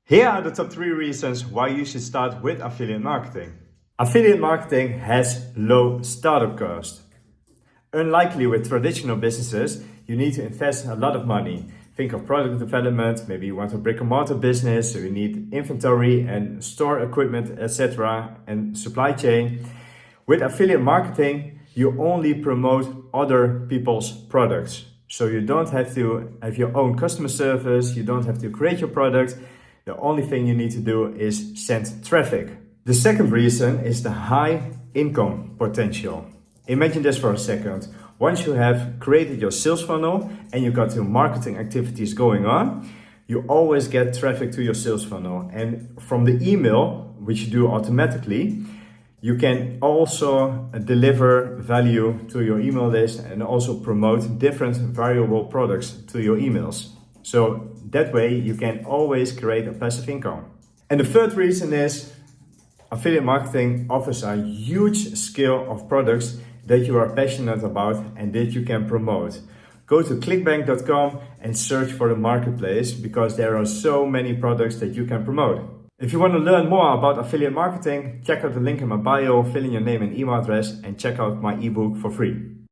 Here are the top 3 reasons why you should start with affiliate marketing. Affiliate marketing has low startup cost. Unlikely with traditional businesses, you need to invest a lot of money. Think of product development, maybe you want a brick and mortar business, so you need inventory and store equipment, etc. and supply chain. With affiliate marketing, you only promote other people's products. So you don't have to have your own customer service, you don't have to create your product. The only thing you need to do is send traffic. The second reason is the high income potential. Imagine this for a second. Once you have created your sales funnel and you got your marketing activities going on, you always get traffic to your sales funnel. And from the email, which you do automatically, you can also deliver value to your email list and also promote different valuable products to your emails. So that way you can always create a passive income. And the third reason is affiliate marketing offers a huge scale of products that you are passionate about and that you can promote. Go to clickbank.com and search for the marketplace because there are so many products that you can promote. If you want to learn more about affiliate marketing, check out the link in my bio, fill in your name and email address, and check out my ebook for free.